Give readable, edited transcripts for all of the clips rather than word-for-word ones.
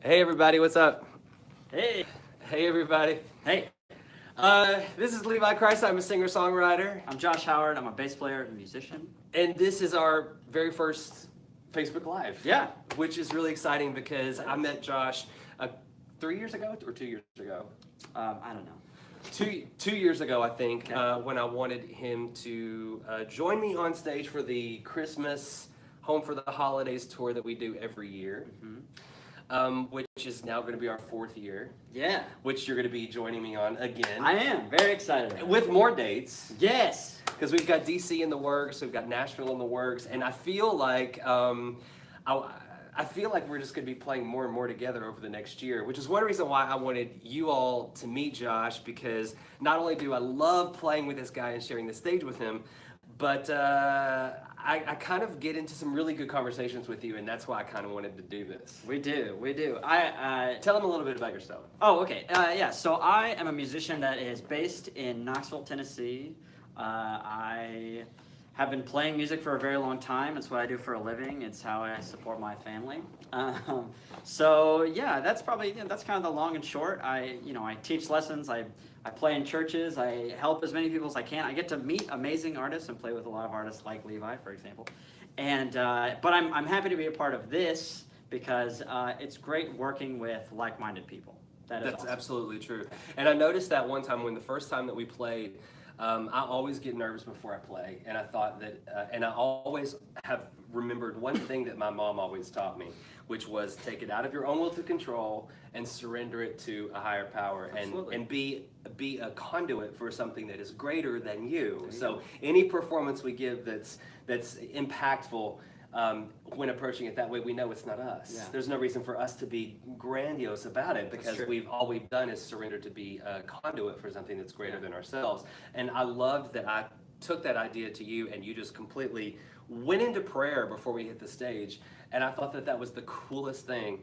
Hey everybody, what's up? Hey. Hey everybody. Hey. This is Levi Kreis. I'm a singer-songwriter, I'm Josh Howard. I'm a bass player and musician. and this is our very first Facebook Live. Yeah. Which is really exciting because I met Josh 3 years ago or 2 years ago. I don't know. Two years ago, I think, Okay. when I wanted him to join me on stage for the Christmas Home for the Holidays tour that we do every year. Which is now going to be our fourth year, Yeah. which you're going to be joining me on again. I am very excited. With more dates, Yes. because we've got DC in the works, we've got Nashville in the works, and I feel like I feel like we're just going to be playing more and more together over the next year, which is one reason why I wanted you all to meet Josh, because not only do I love playing with this guy and sharing the stage with him, but I kind of get into some really good conversations with you, and that's why I kind of wanted to do this. We do. Tell them a little bit about yourself. Oh, okay. Yeah. So I am a musician that is based in Knoxville, Tennessee. I have been playing music for a very long time. It's what I do for a living. It's how I support my family. So yeah, that's probably that's kind of the long and short. I teach lessons. I play in churches. I help as many people as I can. I get to meet amazing artists and play with a lot of artists like Levi, for example. And but I'm happy to be a part of this because it's great working with like-minded people. That's awesome. Absolutely true. And I noticed that one time when the first time that we played, I always get nervous before I play, and I thought that, and I always have remembered one thing that my mom always taught me, which was take it out of your own will to control and surrender it to a higher power, and be a conduit for something that is greater than you. So any performance we give that's impactful. When approaching it that way, we know it's not us. Yeah. There's no reason for us to be grandiose about it, because all we've done is surrender to be a conduit for something that's greater than ourselves. And I loved that I took that idea to you, and you just completely went into prayer before we hit the stage. And I thought that that was the coolest thing,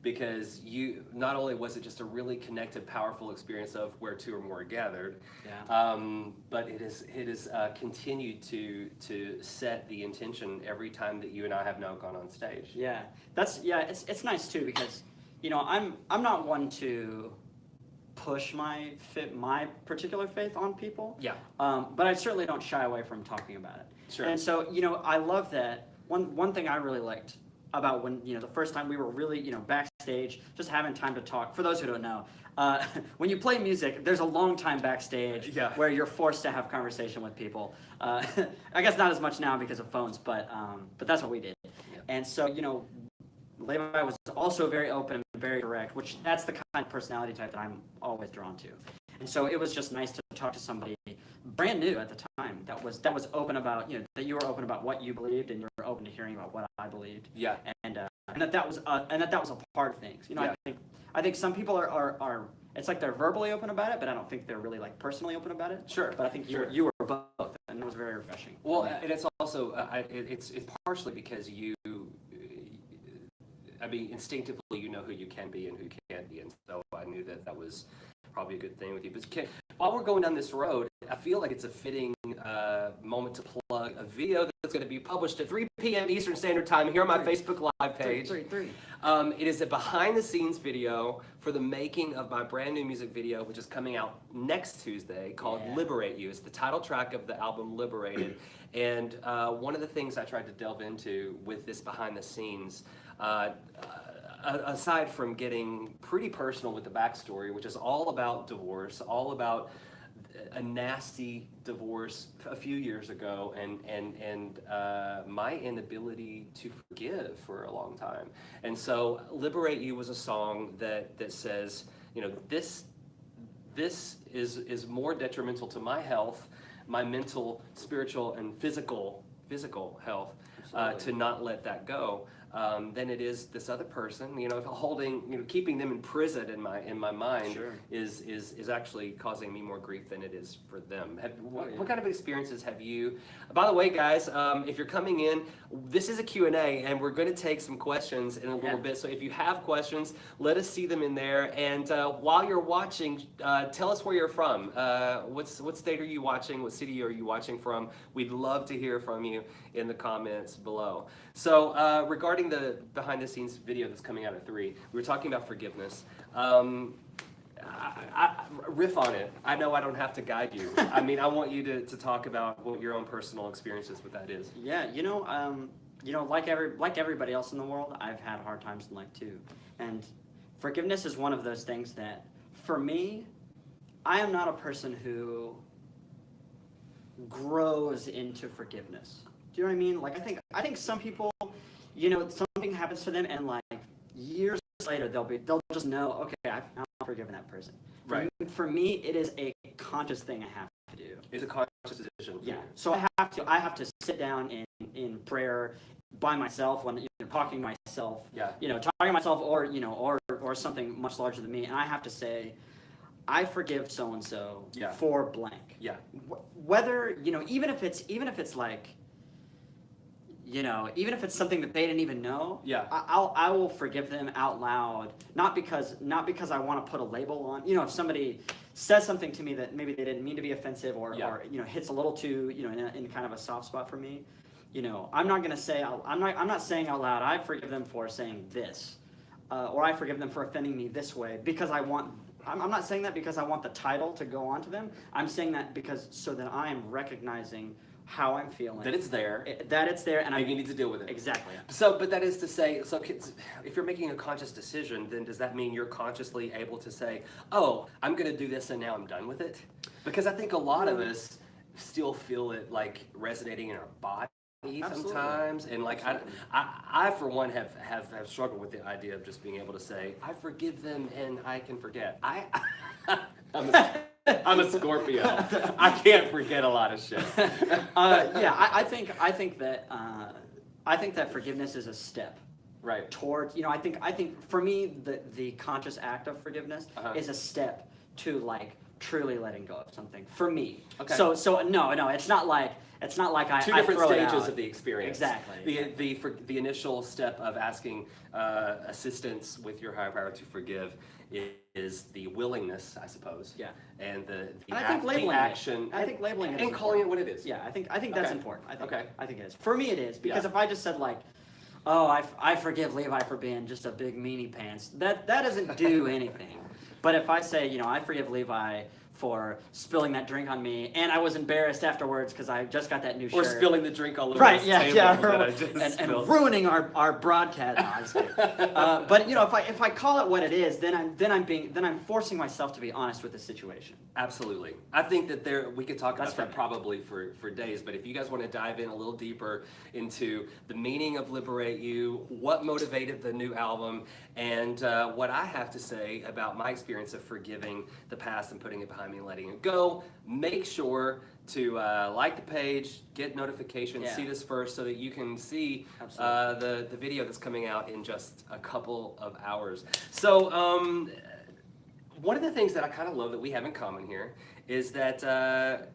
because you not only was it just a really connected, powerful experience of where two or more are gathered, but it is continued to set the intention every time that you and I have now gone on stage. Yeah, it's nice too, because I'm not one to push my particular faith on people. Yeah. But I certainly don't shy away from talking about it. Sure. And so I love that. One thing I really liked about when the first time we were really backstage, just having time to talk. For those who don't know, when you play music, there's a long time backstage where you're forced to have conversation with people. I guess not as much now because of phones, but that's what we did. Yeah. And so Levi was also very open and very direct, which that's the kind of personality type that I'm always drawn to. And so it was just nice to talk to somebody brand new at the time that was open about that you were open about what you believed, and you were open to hearing about what I believed. Yeah. And that was a part of things. I think some people are it's like they're verbally open about it, but I don't think they're really like personally open about it. Sure. But I think you were both, and it was very refreshing. Well, and it's also it's partially because instinctively you know who you can be and who you can't be, and so I knew that was probably a good thing with you. But while we're going down this road, I feel like it's a fitting moment to plug a video that's going to be published at 3 p.m. Eastern Standard Time here on my Facebook Live page. Three. It is a behind-the-scenes video for the making of my brand new music video, which is coming out next Tuesday, called Liberate You. It's the title track of the album Liberated. And one of the things I tried to delve into with this behind-the-scenes, aside from getting pretty personal with the backstory, which is all about divorce, all about a nasty divorce a few years ago, and my inability to forgive for a long time. And so Liberate You was a song that says, this is more detrimental to my health, my mental, spiritual, and physical health, to not let that go, than it is this other person. Keeping them in prison in my mind is actually causing me more grief than it is for them. What kind of experiences have you? By the way, guys, if you're coming in, this is a Q&A, and we're going to take some questions in a little bit. So if you have questions, let us see them in there. And while you're watching, tell us where you're from. What state are you watching? What city are you watching from? We'd love to hear from you in the comments below. So regarding regarding the behind the scenes video that's coming out at 3, we were talking about forgiveness. Riff on it. I know I don't have to guide you. I mean, I want you to talk about what your own personal experiences with that is. Yeah, like everybody else in the world, I've had hard times in life too. And forgiveness is one of those things that, for me, I am not a person who grows into forgiveness. Do you know what I mean? Like, I think some people, something happens to them, and like years later they'll just know, okay, I've forgiven that person. Right. For me, it is a conscious thing I have to do. It's a conscious decision. Yeah. So I have to sit down in prayer by myself when talking to myself. Yeah. Talking to myself, or something much larger than me, and I have to say, I forgive so and so for blank. Yeah. Whether even if it's like, even if it's something that they didn't even know, I will forgive them out loud. Not because I want to put a label on. If somebody says something to me that maybe they didn't mean to be offensive, or hits a little too in kind of a soft spot for me, I'm not gonna say I'm not saying out loud, I forgive them for saying this, or I forgive them for offending me this way, because I'm not saying that because I want the title to go on to them. I'm saying that so that I am recognizing how I'm feeling. That it's there. And you need to deal with it. Exactly. But that is to say, if you're making a conscious decision, then does that mean you're consciously able to say, oh, I'm going to do this and now I'm done with it? Because I think a lot of us still feel it like resonating in our body. Absolutely. Sometimes, and like I for one have struggled with the idea of just being able to say I forgive them and I can forget. I'm a Scorpio. I can't forget a lot of shit. I think that forgiveness is a step right toward. I think for me the conscious act of forgiveness is a step to like truly letting go of something. For me. Okay. So no, it's not like I two different throw stages it out. of the experience. Exactly. The initial step of asking assistance with your higher power to forgive is the willingness, I suppose. Yeah. And the action. I think labeling it and calling it what it is. Yeah, I think that's important. I think it is. For me, it is, because if I just said like, oh, I forgive Levi for being just a big meanie pants, that doesn't do anything. But if I say, I forgive Levi for spilling that drink on me, and I was embarrassed afterwards because I just got that new shirt. Or spilling the drink all over his table that I just and ruining our broadcast. No, I'm just kidding. But if I call it what it is, then I'm forcing myself to be honest with the situation. Absolutely. I think that we could talk about that probably for days, but if you guys want to dive in a little deeper into the meaning of Liberate You, what motivated the new album, and what I have to say about my experience of forgiving the past and putting it behind me and letting it go, make sure to like the page, get notifications, see this first so that you can see the video that's coming out in just a couple of hours. So one of the things that I kind of love that we have in common here is that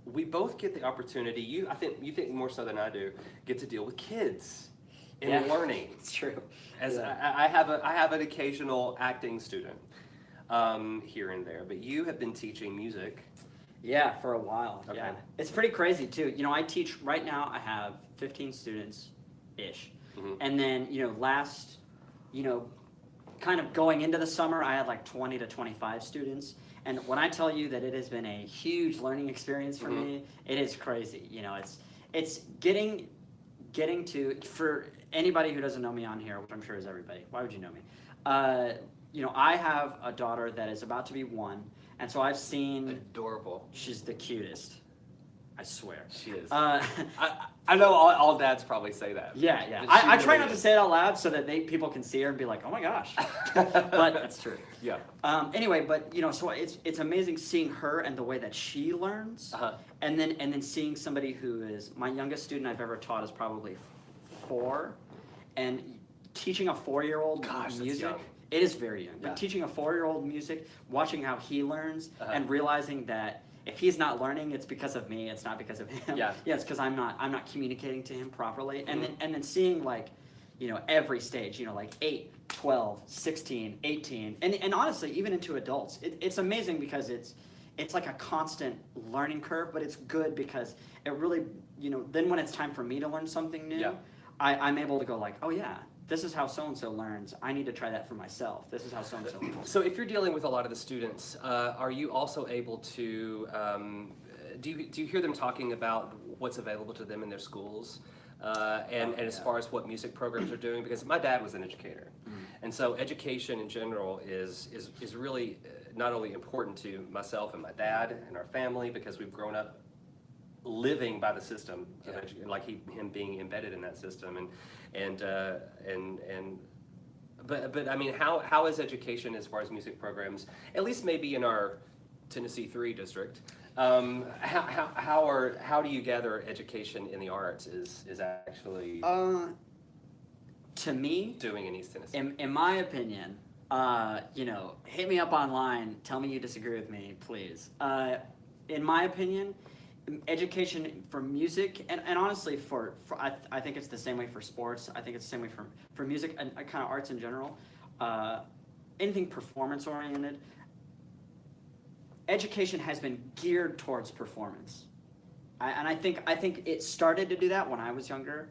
we both get the opportunity, you think more so than I do, get to deal with kids in learning. It's true. I have an occasional acting student here and there, but you have been teaching music. Yeah, for a while. Okay. Yeah, it's pretty crazy too. I teach right now. I have 15 students-ish, and then last, kind of going into the summer, I had like 20 to 25 students. And when I tell you that it has been a huge learning experience for me, it is crazy. It's getting to, for anybody who doesn't know me on here, which I'm sure is everybody. Why would you know me? I have a daughter that is about to be 1, and so I've seen. Adorable. She's the cutest. I swear. She is. I know all dads probably say that. Yeah. I try not to say it out loud so that people can see her and be like, oh my gosh. But that's true. Yeah. Anyway, but so it's amazing seeing her and the way that she learns, and then seeing somebody who is my youngest student I've ever taught is probably 4, and teaching a 4-year-old music. That's young. It is very young. But teaching a 4-year-old music, watching how he learns, and realizing that if he's not learning, it's because of me. It's not because of him. Yeah. It's because I'm not communicating to him properly. And then seeing like, every stage. Like 8, 12, 16, 18, and honestly, even into adults. It's amazing because it's like a constant learning curve, but it's good because it really, then when it's time for me to learn something new, I'm able to go like, oh yeah, this is how so-and-so learns. I need to try that for myself. This is how so-and-so learns. So if you're dealing with a lot of the students, are you also able to, do you hear them talking about what's available to them in their schools? And as far as what music programs are doing? Because my dad was an educator. And so education in general is really not only important to myself and my dad and our family, because we've grown up living by the system, like him being embedded in that system, but I mean, how is education as far as music programs, at least maybe in our Tennessee 3 district, how do you gather education in the arts is actually to me, doing in East Tennessee? in my opinion, hit me up online, tell me you disagree with me, please. In my opinion, education for music, and honestly I think it's the same way for sports, I think it's the same way for music and kind of arts in general, anything performance oriented, education has been geared towards performance. I think it started to do that when I was younger,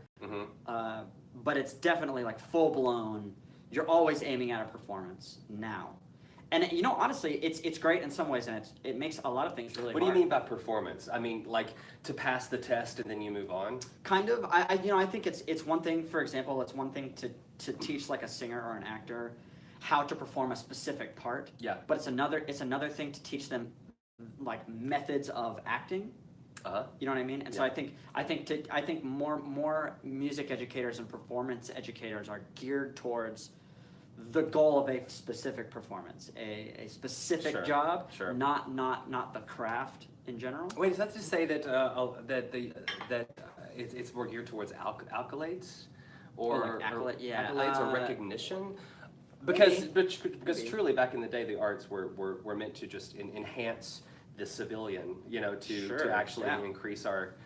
but it's definitely like full blown. You're always aiming at a performance now, and honestly, it's great in some ways, and it makes a lot of things really. What do you mean by performance? I mean, like to pass the test and then you move on. Kind of. I think it's one thing. For example, it's one thing to teach like a singer or an actor how to perform a specific part. Yeah. But it's another thing to teach them like methods of acting. You know what I mean? And so I think more music educators and performance educators are geared towards the goal of a specific performance, a specific job, not the craft in general. Wait, does that just say that it's more geared towards accolades, or accolades or recognition? Because truly, back in the day, the arts were meant to just enhance the civilian, to actually increase our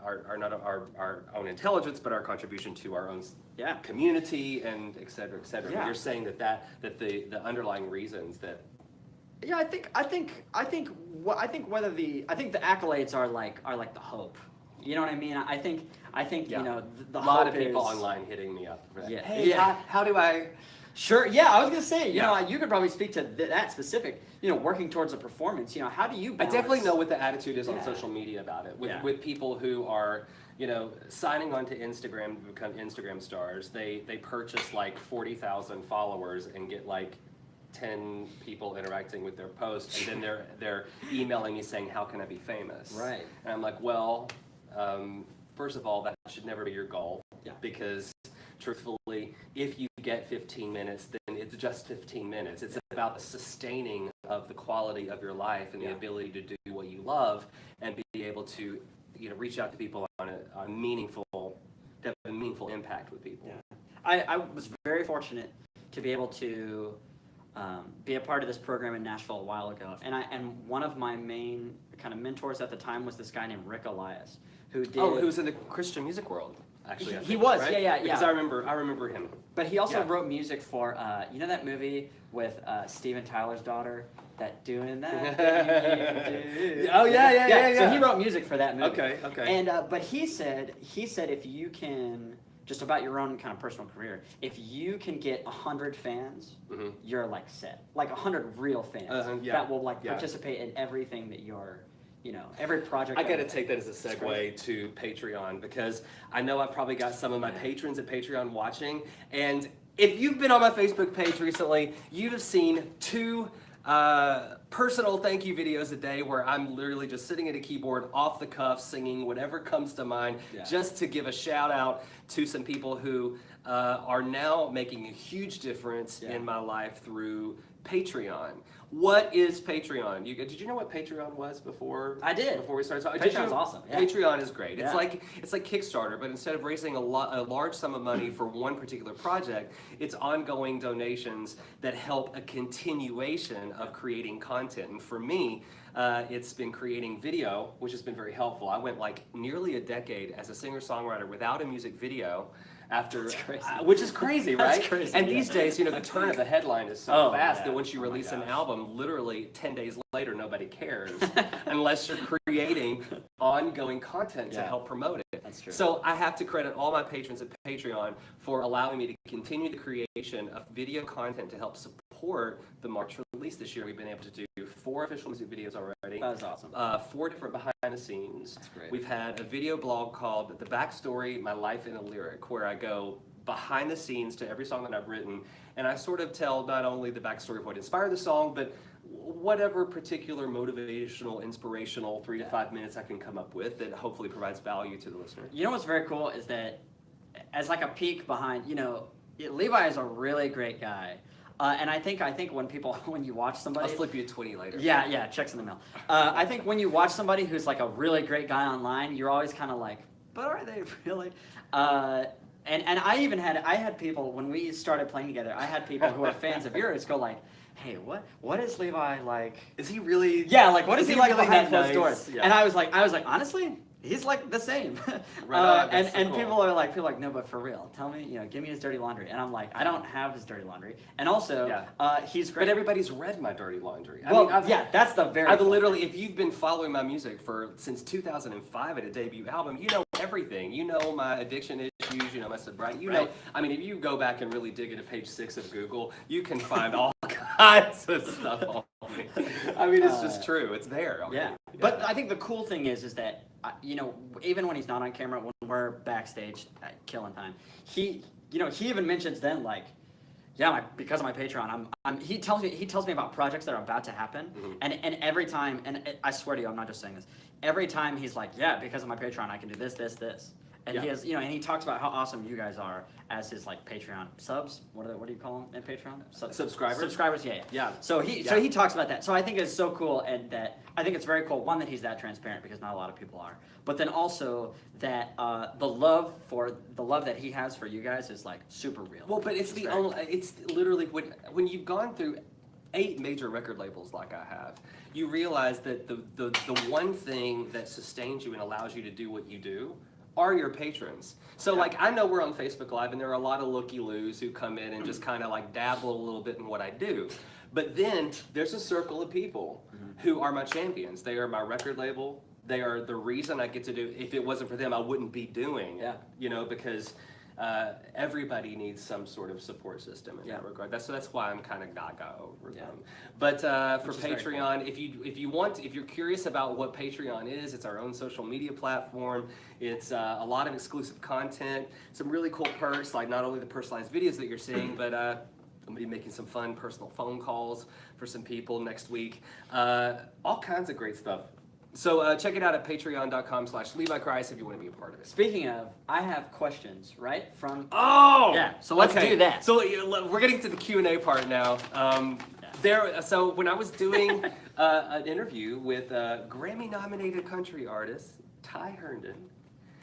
our own intelligence, but our contribution to our own community, and et cetera, et cetera. You're saying that the underlying reasons that. Yeah, I think the accolades are like the hope. You know what I mean? I think the a lot hope of people is, online hitting me up. Right? Yeah. Hey, how do I? Sure. Yeah, I was gonna say. You could probably speak to that specific. Working towards a performance. How do you balance? I definitely know what the attitude is on social media about it. With people who are, signing on to Instagram to become Instagram stars. They purchase like 40,000 followers and get like 10 people interacting with their post, and then they're emailing me saying, "How can I be famous?" Right. And I'm like, well, first of all, that should never be your goal. Yeah. Because truthfully, if you get 15 minutes, then it's just 15 minutes. It's about the sustaining of the quality of your life and the ability to do what you love and be able to, reach out to people on to have a meaningful impact with people. Yeah. I was very fortunate to be able to be a part of this program in Nashville a while ago, and one of my main kind of mentors at the time was this guy named Rick Elias, who's in the Christian music world. Actually, he was, right? yeah. Because I remember him. But he also wrote music for, that movie with Steven Tyler's daughter, that doing that thing you do. Oh yeah. So he wrote music for that movie. Okay. And but he said if you can, just about your own kind of personal career, if you can get 100 fans, you're like set, like 100 real fans that will participate in everything that you're. Every project. I got to take that as a segue to Patreon, because I know I've probably got some of my patrons at Patreon watching, and if you've been on my Facebook page recently, you've have seen 2 personal thank you videos a day where I'm literally just sitting at a keyboard off the cuff singing whatever comes to mind, just to give a shout out to some people who are now making a huge difference in my life through Patreon. What is Patreon? Did you know what Patreon was before? I did. Before we started talking. Patreon's awesome. Yeah. Patreon is great. It's like Kickstarter, but instead of raising a large sum of money for one particular project, it's ongoing donations that help a continuation of creating content. And for me, it's been creating video, which has been very helpful. I went like nearly a decade as a singer-songwriter without a music video. after, crazy. Which is crazy, right? That's crazy, And yeah. these days, the turn of the headline is so fast that once you my release an gosh. album, literally 10 days later, nobody cares unless you're creating ongoing content to help promote it. That's true. So I have to credit all my patrons at Patreon for allowing me to continue the creation of video content to help support the March release this year. We've been able to do 4 official music videos already. That was awesome. 4 different behind the scenes. That's great. We've had a video blog called The Backstory, My Life in a Lyric, where I go behind the scenes to every song that I've written, and I sort of tell not only the backstory of what inspired the song, but whatever particular motivational, inspirational 3 to 5 minutes I can come up with that hopefully provides value to the listener. You know what's very cool is that as like a peek behind, Levi is a really great guy. And I think when you watch somebody, I'll slip you a 20 later. Yeah, checks in the mail. I think when you watch somebody who's like a really great guy online, you're always kind of like, but are they really? And I had people when we started playing together. I had people who are fans of yours go like, hey, what is Levi like? Is he really? Yeah, like what is he like really behind that closed doors? Yeah. And I was like, honestly, he's like the same. Right on, that's so and cool. people are like, no, but for real, tell me, give me his dirty laundry. And I'm like, I don't have his dirty laundry. And also, he's great. But everybody's read my dirty laundry. That's the very. I've cool literally, thing. if you've been following my music since 2005 at a debut album, you know everything. You know my addiction issues, you know my sobriety. If you go back and really dig into page 6 of Google, you can find all kinds of stuff on me. It's just true. It's there. Yeah. But I think the cool thing is that, even when he's not on camera, when we're backstage killing time, he even mentions then like, because of my Patreon, he tells me about projects that are about to happen, and every time, and I swear to you, I'm not just saying this, every time he's like, because of my Patreon, I can do this, this, this. And he has, and he talks about how awesome you guys are as his like Patreon subs. What do you call them in Patreon? Subscribers. Subscribers, yeah. So he talks about that. So I think it's so cool, and that I think it's very cool. One, that he's that transparent because not a lot of people are. But then also that the love that he has for you guys is like super real. Well, but it's literally when you've gone through 8 major record labels like I have, you realize that the one thing that sustains you and allows you to do what you do are your patrons. So I know we're on Facebook Live and there are a lot of looky-loos who come in and just kind of like dabble a little bit in what I do. But then there's a circle of people who are my champions. They are my record label. They are the reason I get to do. If it wasn't for them, I wouldn't be doing. Because everybody needs some sort of support system in that regard. That's why I'm kind of gaga over them. But for Patreon, if you're curious about what Patreon is, it's our own social media platform. It's a lot of exclusive content, some really cool perks, like not only the personalized videos that you're seeing, but I'm going to be making some fun personal phone calls for some people next week. All kinds of great stuff. So check it out at patreon.com/Levi KREIS if you want to be a part of it. Speaking of, I have questions, right? So let's do that. So we're getting to the Q&A part now. So when I was doing an interview with Grammy-nominated country artist Ty Herndon.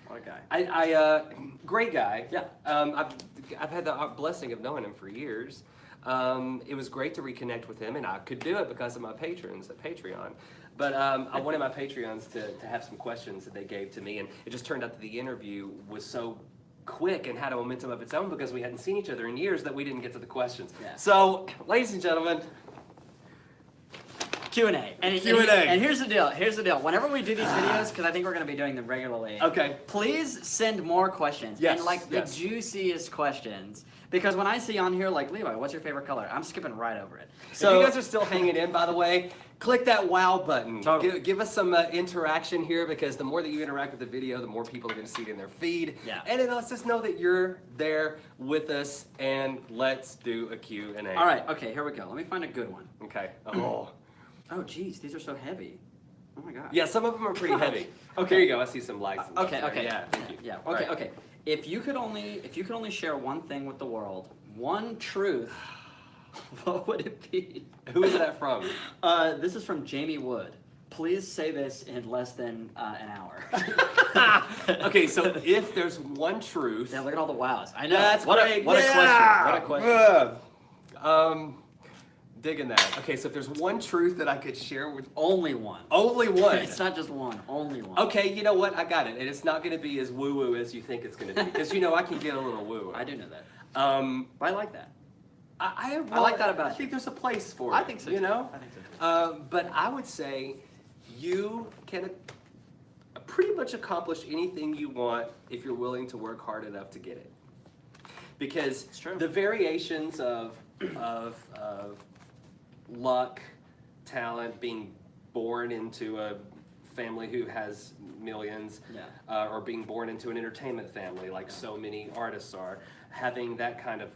What a guy. Great guy. Yeah. I've had the blessing of knowing him for years. It was great to reconnect with him, and I could do it because of my patrons at Patreon. But I wanted my Patreons to have some questions that they gave to me, and it just turned out that the interview was so quick and had a momentum of its own because we hadn't seen each other in years that we didn't get to the questions. Yeah. So, ladies and gentlemen, Q&A. And here's the deal. Whenever we do these videos, because I think we're going to be doing them regularly, please send more questions. Yes, and the juiciest questions. Because when I see on here, like, Levi, what's your favorite color? I'm skipping right over it. So, if you guys are still hanging in, by the way, click that wow button. Totally. Give us some interaction here, because the more that you interact with the video, the more people are going to see it in their feed. Yeah. And it lets us know that you're there with us, and let's do a Q&A. All right, okay, here we go. Let me find a good one. Okay. Oh, geez, these are so heavy. Oh my God. Yeah, some of them are pretty heavy. Okay. Here you go. I see some likes. And Okay. stuff there. Yeah, thank you. Yeah. All Okay. right. Okay. If you could only share one thing with the world, one truth, what would it be? Who is that from? This is from Jamie Wood. Please say this in less than an hour. Okay, so if there's one truth. Yeah, look at all the wows. I know. That's what great. A question. What a question. Digging that. Okay, so if there's one truth that I could share with Only one. only one. It's not just one. Only one. Okay, you know what? I got it. And it's not going to be as woo-woo as you think it's going to be. Because, I can get a little woo-woo. I do know that. But I like that. I like that about I think there's a place for it. I think so, too. I think so, too. But I would say you can pretty much accomplish anything you want if you're willing to work hard enough to get it. Because the variations of luck, talent, being born into a family who has millions, or being born into an entertainment family like so many artists are, having that kind of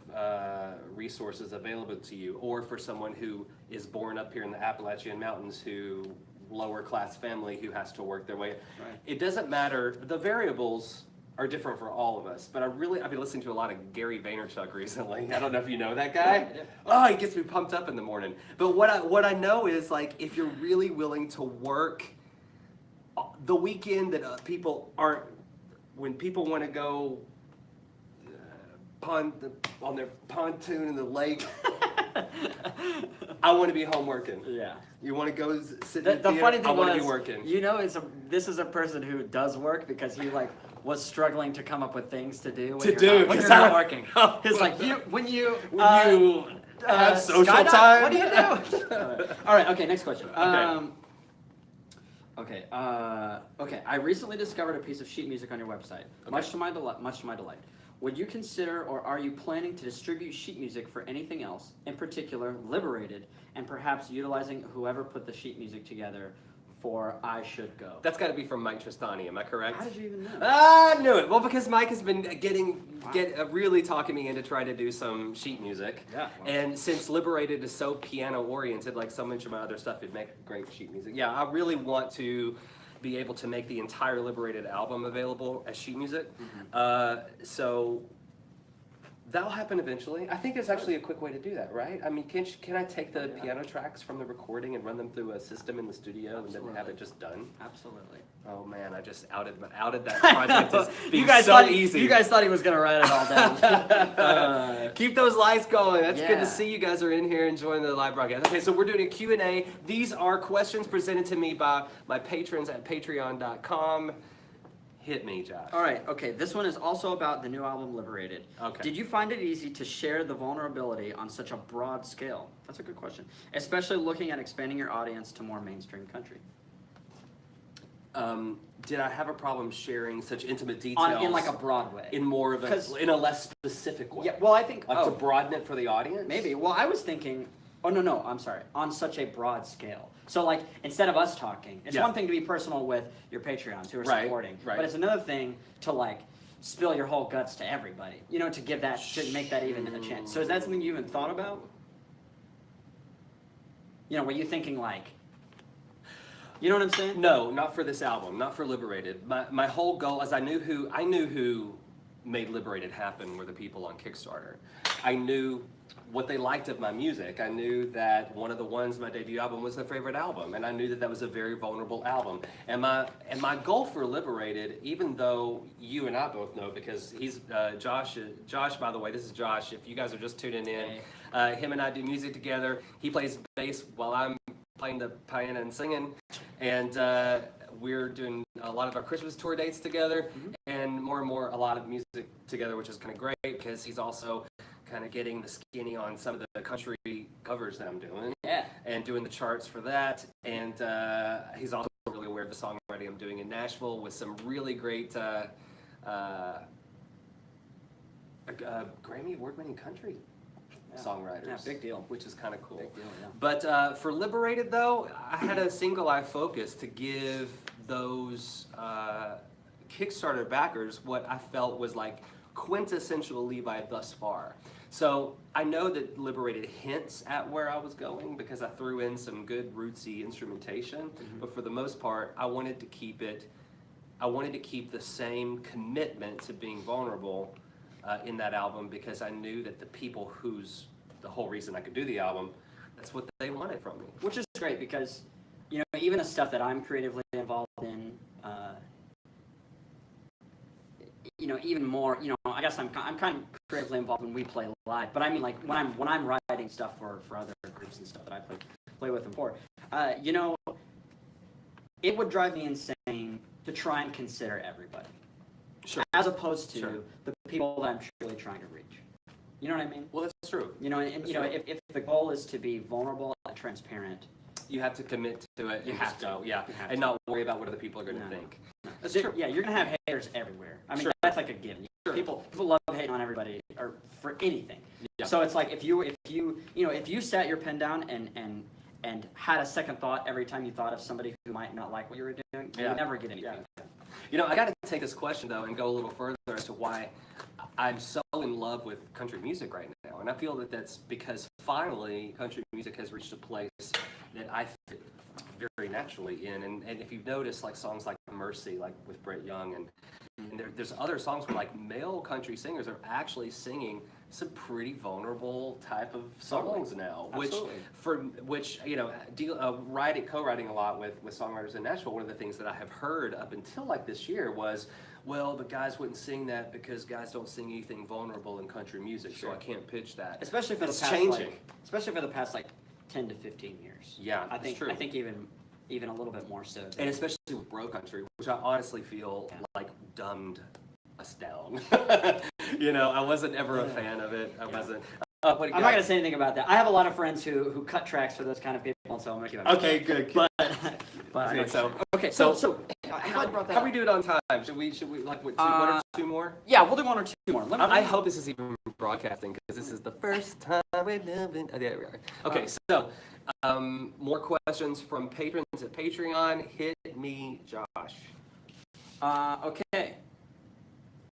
resources available to you, or for someone who is born up here in the Appalachian Mountains who lower class family who has to work their way. Right. It doesn't matter. The variables are different for all of us, but I've been listening to a lot of Gary Vaynerchuk recently. I don't know if you know that guy. Yeah. Oh, he gets me pumped up in the morning. But what I know is, like, if you're really willing to work the weekend that people aren't, when people want to go on their pontoon in the lake, I want to be home working. Yeah. You want to go sit in the The theater? funny thing I want was, to be working. this is a person who does work because he was struggling to come up with things to do when you're not working. He's like, when you have social skydive, time. what do you do? All right. Okay. Next question. Okay. Okay. I recently discovered a piece of sheet music on your website. Okay. Much to my delight. Would you consider, or are you planning to distribute sheet music for anything else, in particular Liberated, and perhaps utilizing whoever put the sheet music together for I Should Go? That's got to be from Mike Tristani, am I correct? How did you even know? I knew it. Well, because Mike has been really talking me into trying to do some sheet music. Yeah. Well. And since Liberated is so piano oriented, like so much of my other stuff, it'd make great sheet music. Yeah, I really want to be able to make the entire Liberated album available as sheet music. Mm-hmm. So that'll happen eventually. I think there's actually a quick way to do that, right? I mean, can I take the piano tracks from the recording and run them through a system in the studio and then have it just done? Absolutely. Oh man, I just outed that project as being easy. You guys thought he was gonna write it all down. Keep those lights going. That's good Yeah. to see you guys are in here enjoying the live broadcast. Okay, so we're doing a Q&A. These are questions presented to me by my patrons at patreon.com. Hit me, Josh. All right, okay, this one is also about the new album Liberated. Okay. Did you find it easy to share the vulnerability on such a broad scale? That's a good question. Especially looking at expanding your audience to more mainstream country. Did I have a problem sharing such intimate details? In like a broad way. In more of in a less specific way? Yeah, well, I think... Like to broaden it for the audience? Maybe. Well, I was thinking... Oh, no, I'm sorry. On such a broad scale. So, like, instead of us talking, it's one thing to be personal with your Patreons who are supporting. Right. But it's another thing to, like, spill your whole guts to everybody. You know, to make that even a chance. So is that something you even thought about? You know, were you thinking, like... You know what I'm saying? No, not for this album, not for Liberated. My whole goal is I knew who made Liberated happen were the people on Kickstarter. I knew what they liked of my music. I knew that one of the ones, my debut album, was their favorite album, and I knew that was a very vulnerable album. And my goal for Liberated, even though you and I both know, because he's Josh, by the way, this is Josh. If you guys are just tuning in, him and I do music together. He plays bass while I'm playing the piano and singing, and we're doing a lot of our Christmas tour dates together, and more a lot of music together, which is kind of great because he's also kind of getting the skinny on some of the country covers that I'm doing, and doing the charts for that, and he's also really aware of the songwriting I'm doing in Nashville with some really great Grammy award-winning country songwriters. Yeah, big deal. Which is kind of cool. Big deal, yeah. But for Liberated, though, I had a single-eye focus to give those Kickstarter backers what I felt was like quintessential Levi thus far. So I know that Liberated hints at where I was going because I threw in some good rootsy instrumentation, but for the most part, I wanted to keep the same commitment to being vulnerable in that album because I knew that the people the whole reason I could do the album, that's what they wanted from me. Which is great because, you know, even the stuff that I'm creatively involved in, you even more, I guess I'm kind of creatively involved when we play live, but I mean, like, when I'm writing stuff for other groups and stuff that I play with them for, it would drive me insane to try and consider everybody. Sure. As opposed to Sure. the people that I'm truly trying to reach. You know what I mean? Well, that's true. If the goal is to be vulnerable and transparent, You have to commit to it. You and have just to. go, yeah, You have and to. not worry about what other people are going to No. think. That's so, true. yeah, you're gonna have haters everywhere. I mean, Sure. that's like a given. Sure. People love hating on everybody or for anything. Yeah. So it's like if you sat your pen down and had a second thought every time you thought of somebody who might not like what you were doing, you Yeah. would never get anything. Yeah. I got to take this question though and go a little further as to why I'm so in love with country music right now, and I feel that that's because finally country music has reached a place that I fit very naturally in. And if you've noticed, like songs like Mercy, like with Brett Young, and there's other songs where like male country singers are actually singing some pretty vulnerable type of songs now, which co-writing a lot with songwriters in Nashville. One of the things that I have heard up until like this year was, well, the guys wouldn't sing that because guys don't sing anything vulnerable in country music, so I can't pitch that. Especially for That's the past changing. especially for the past like 10 to 15 years. Yeah, I think true. I think even a little bit more so. And especially with bro country, which I honestly feel like dumbed us down. I wasn't ever a fan of it. I wasn't. What do you I'm got? not gonna say anything about that. I have a lot of friends who cut tracks for those kind of people, so I'm gonna keep it. Okay, good. But Okay, so how we do it on time? Should we like what, one or two more? Yeah, we'll do one or two more. I hope this is even broadcasting because this is the first time we've been. Oh, there we are. Okay, so more questions from patrons at Patreon. Hit me, Josh. Okay.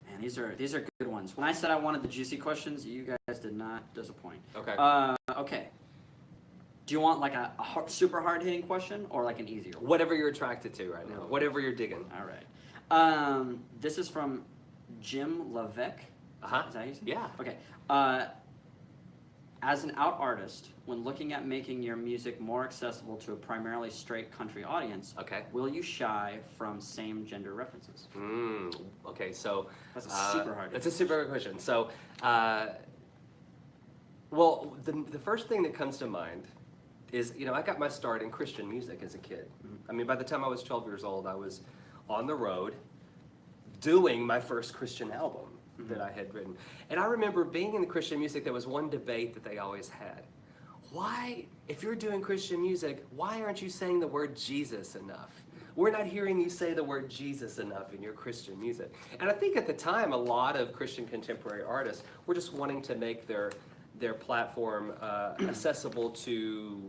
Man, these are good ones. When I said I wanted the juicy questions, you guys did not disappoint. Okay. Okay. Do you want like a super hard-hitting question or like an easier one? Whatever you're attracted to right now. Whatever you're digging. All right. This is from Jim Levesque. Uh-huh. Is that how you say it? Yeah. Okay. As an out artist, when looking at making your music more accessible to a primarily straight country audience, Okay. will you shy from same-gender references? Okay, so That's a super hard. That's a super hard question. So, well, the first thing that comes to mind is, I got my start in Christian music as a kid. I mean, by the time I was 12 years old, I was on the road doing my first Christian album that I had written. And I remember being in the Christian music, there was one debate that they always had. Why, if you're doing Christian music, why aren't you saying the word Jesus enough? We're not hearing you say the word Jesus enough in your Christian music. And I think at the time, a lot of Christian contemporary artists were just wanting to make their platform accessible to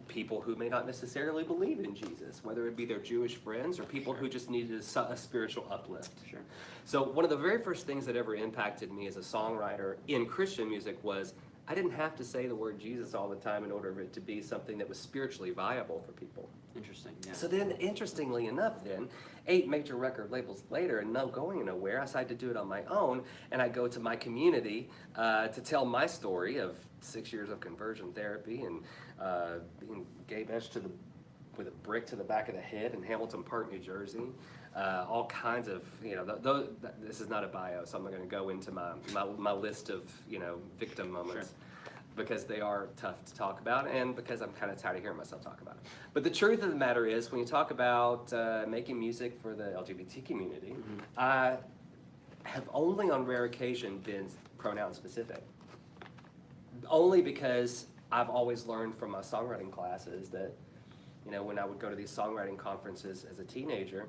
people who may not necessarily believe in Jesus, whether it be their Jewish friends or people who just needed a spiritual uplift. Sure. So one of the very first things that ever impacted me as a songwriter in Christian music was I didn't have to say the word Jesus all the time in order for it to be something that was spiritually viable for people. Interesting, yeah. So then, interestingly enough, 8 major record labels later and no going nowhere, I decided to do it on my own, and I go to my community to tell my story of 6 years of conversion therapy and being gay bashed with a brick to the back of the head in Hamilton Park, New Jersey. All kinds of, this is not a bio, so I'm not going to go into my list of, victim moments. Sure. Because they are tough to talk about and because I'm kind of tired of hearing myself talk about it. But the truth of the matter is, when you talk about making music for the LGBT community, I have only on rare occasion been pronoun specific. Only because I've always learned from my songwriting classes that, when I would go to these songwriting conferences as a teenager,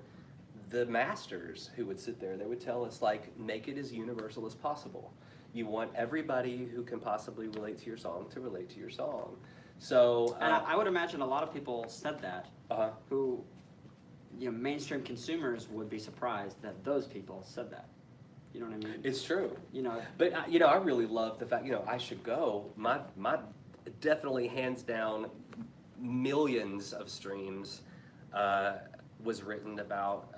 the masters who would sit there, they would tell us, make it as universal as possible. You want everybody who can possibly relate to your song to relate to your song. So, and I would imagine a lot of people said that, who, mainstream consumers would be surprised that those people said that. You know what I mean? It's true. But I really love the fact, I Should Go. My definitely hands down millions of streams was written about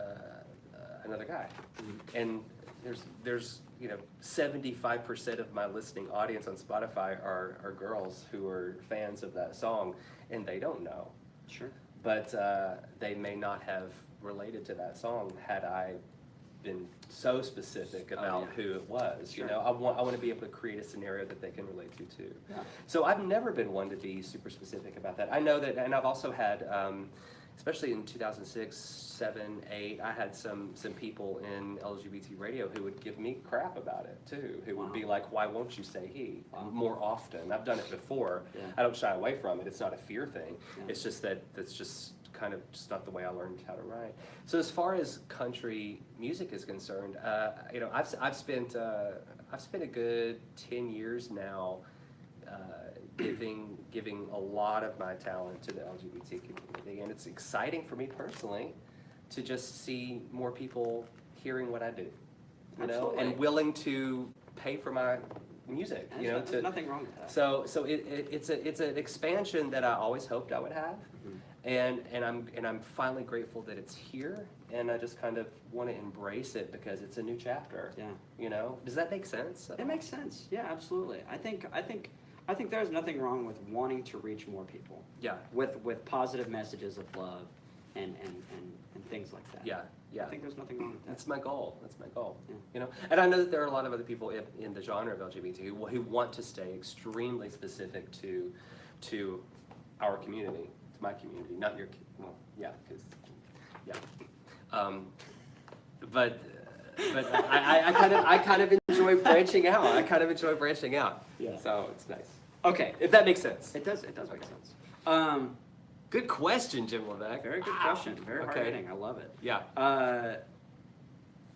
another guy, and there's 75% of my listening audience on Spotify are girls who are fans of that song, and they don't know. Sure. But they may not have related to that song had I been so specific about who it was. Sure. You know, I want to be able to create a scenario that they can relate to too. Yeah. So I've never been one to be super specific about that. I know that, and I've also had, especially in 2006, 7, 8, I had some people in LGBT radio who would give me crap about it too, who would be like, why won't you say he more often? I've done it before. Yeah. I don't shy away from it. It's not a fear thing. Yeah. It's just that that's just kind of just not the way I learned how to write. So as far as country music is concerned, you know, I've spent a good 10 years now giving a lot of my talent to the LGBT community, and it's exciting for me personally to just see more people hearing what I do, you know, and willing to pay for my music. And you know, there's nothing wrong with that. So it's an expansion that I always hoped I would have. And I'm finally grateful that it's here, and I just kind of want to embrace it because it's a new chapter. Yeah. You know, does that make sense? It makes sense. Yeah, absolutely. I think there's nothing wrong with wanting to reach more people. Yeah. With positive messages of love and things like that. Yeah. Yeah. I think there's nothing wrong with that. That's my goal. That's my goal. Yeah. You know, and I know that there are a lot of other people in the genre of LGBT who want to stay extremely specific to our community. My community, not your, well, yeah, because, yeah. But I kind of enjoy branching out. Yeah. So it's nice. Okay. If that makes sense. It does make sense. Good question, Jim Levesque. Very good question. Very hard hitting. I love it. Yeah. All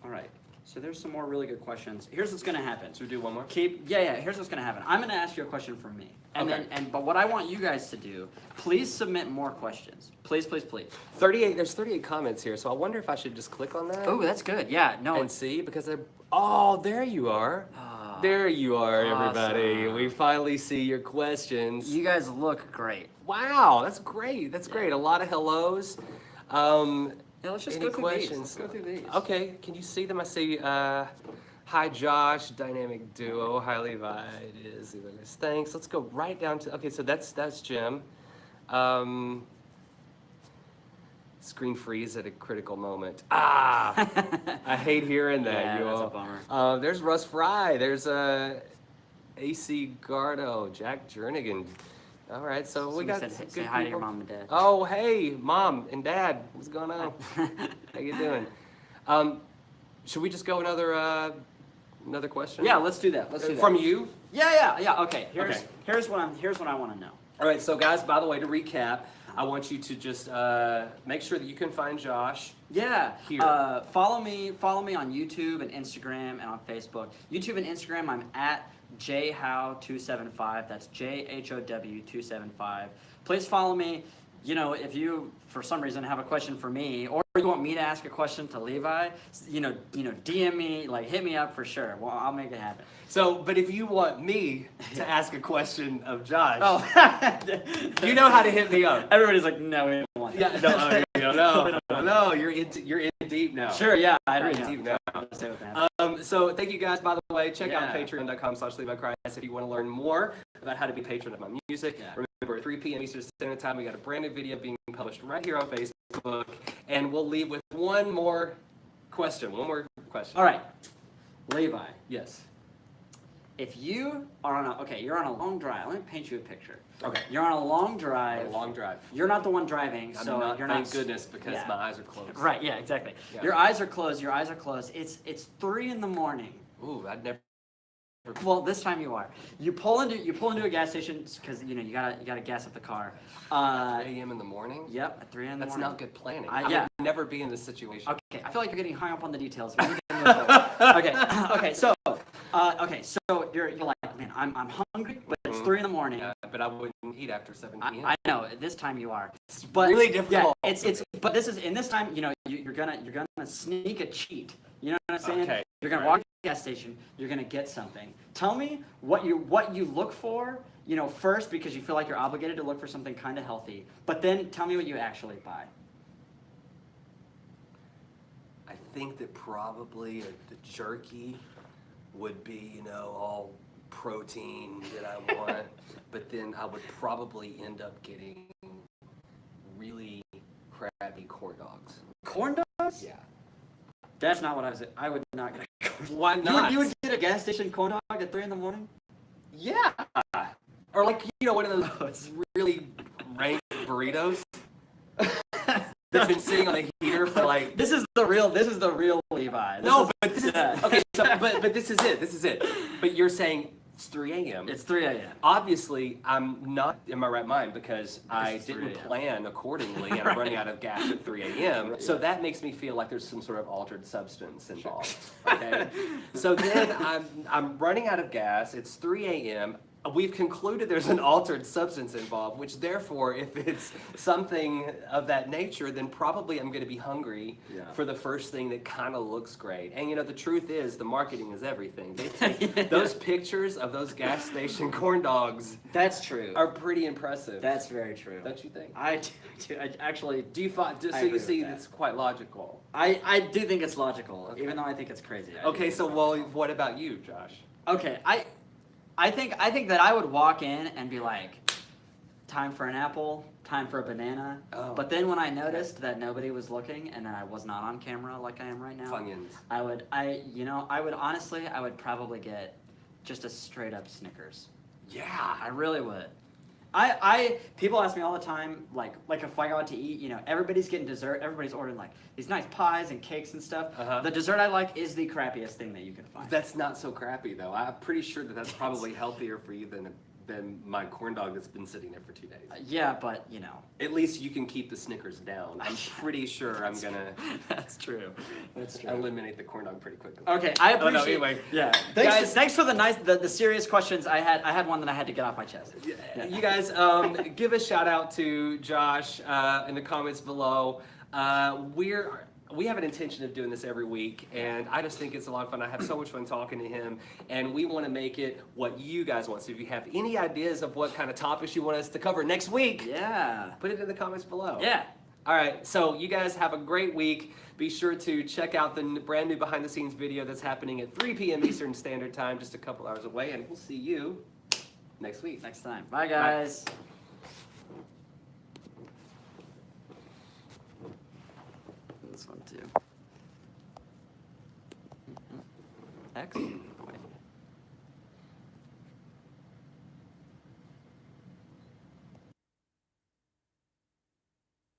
right. So there's some more really good questions. Here's what's gonna happen. Should we do one more? Here's what's gonna happen. I'm gonna ask you a question from me, but what I want you guys to do, please submit more questions. Please. 38. There's 38 comments here, so I wonder if I should just click on that. Oh, that's good. Yeah. No. And see, because they're. Oh, there you are. There you are, everybody. Awesome. We finally see your questions. You guys look great. Wow, that's great. That's great. A lot of hellos. Yeah, let's just Any go through questions? these. Let's go through these. Okay, can you see them? I see, hi Josh, dynamic duo. Hi Levi, it is. Thanks. Let's go right down to, okay, so that's Jim. Screen freeze at a critical moment. I hate hearing that. Yeah, you that's all. a bummer. There's Russ Fry. There's AC Gardo, Jack Jernigan. All right, so we got said, say good hi to your people. mom and dad. Oh, hey, Mom and Dad. What's going on? How you doing? Should we just go another question? Yeah, let's do that. From you? Yeah. Okay. Here's what I want to know. All right, so guys, by the way, to recap, I want you to just make sure that you can find Josh. Yeah. Here. Follow me on YouTube and Instagram and on Facebook. YouTube and Instagram, I'm at jhow275. That's JHOW275. Please follow me. You know, if you for some reason have a question for me, or you want me to ask a question to Levi, you know, DM me, like hit me up for sure. Well, I'll make it happen. So, but if you want me to ask a question of Josh, you know know how to hit me up. Everybody's like, no, we don't want that. Yeah, no, you're in deep now. Sure, yeah, You're in deep now. So thank you guys, by the way. Check out patreon.com/LeviKREIS if you want to learn more about how to be a patron of my music. Yeah. Remember, 3 p.m. Eastern Standard Time, we got a brand new video being published right here on Facebook, and we'll leave with one more question. All right, Levi. Yes. If you are you're on a long drive. Let me paint you a picture. Okay. You're on a long drive. A long drive. You're not the one driving, I'm so not, you're thank not. goodness, because my eyes are closed. Right. Yeah. Exactly. Yeah. Your eyes are closed. It's 3 in the morning. Ooh, I'd never. Well, this time you are. You pull into a gas station because you gotta gas up the car. 3 a.m. in the morning? Yep, at 3 in the That's morning. not good planning. Yeah. I would never be in this situation. Okay, I feel like you're getting hung up on the details. We need to move forward. Okay, so you're like, man, I'm hungry, but it's 3 in the morning. Yeah, but I wouldn't eat after 7 p.m. I know. This time you are. But really difficult. Yeah, it's but this time, you're gonna sneak a cheat. You know what I'm saying? Okay. You're gonna walk to the gas station. You're gonna get something. Tell me what you look for. First, because you feel like you're obligated to look for something kind of healthy. But then tell me what you actually buy. I think that probably the jerky would be, all protein that I want, but then I would probably end up getting really crappy corn dogs. Corn dogs? Yeah. That's not what I was. I would not get a corn dog. Why not? You would get a gas station corn dog at 3 a.m? Yeah. Or like, one of those really rank burritos that's been sitting on the heater for like. This is the real Levi. But this is okay. So, but this is it. But you're saying it's 3 a.m. It's 3 a.m. Obviously, I'm not in my right mind because I It's 3 didn't a.m. plan accordingly and I'm running out of gas at 3 a.m. So that makes me feel like there's some sort of altered substance involved. Okay. So then I'm running out of gas. It's 3 a.m. We've concluded there's an altered substance involved, which therefore, if it's something of that nature, then probably I'm going to be hungry for the first thing that kind of looks great. And the truth is, the marketing is everything. They take those pictures of those gas station corn dogs. That's true. Are pretty impressive. That's very true. Don't you think? I actually. Do you find? So you see, it's quite logical. I do think it's logical, even though I think it's crazy. Okay, so what about you, Josh? Okay, I think that I would walk in and be like, time for an apple, time for a banana. Oh. But then when I noticed that nobody was looking and that I was not on camera like I am right now, Funyuns. I would honestly, I would probably get just a straight up Snickers. Yeah. I really would. People ask me all the time, like if I go out to eat, everybody's getting dessert, everybody's ordering like these nice pies and cakes and stuff. Uh-huh. The dessert I like is the crappiest thing that you can find. That's not so crappy though. I'm pretty sure that's probably healthier for you than my corn dog that's been sitting there for 2 days. Yeah, but At least you can keep the Snickers down. I'm pretty sure I'm gonna. That's true. That's true. Eliminate the corn dog pretty quickly. Okay, I appreciate. Oh, no, anyway. Yeah. Thanks for the serious questions. I had one that I had to get off my chest. Yeah. You guys, give a shout out to Josh in the comments below. We have an intention of doing this every week, and I just think it's a lot of fun. I have so much fun talking to him, and we want to make it what you guys want. So if you have any ideas of what kind of topics you want us to cover next week, put it in the comments below. Yeah. All right, so you guys have a great week. Be sure to check out the brand new behind the scenes video that's happening at 3 p.m. Eastern Standard Time, just a couple hours away, and we'll see you next week. Next time. Bye, guys. Bye. This one too. X.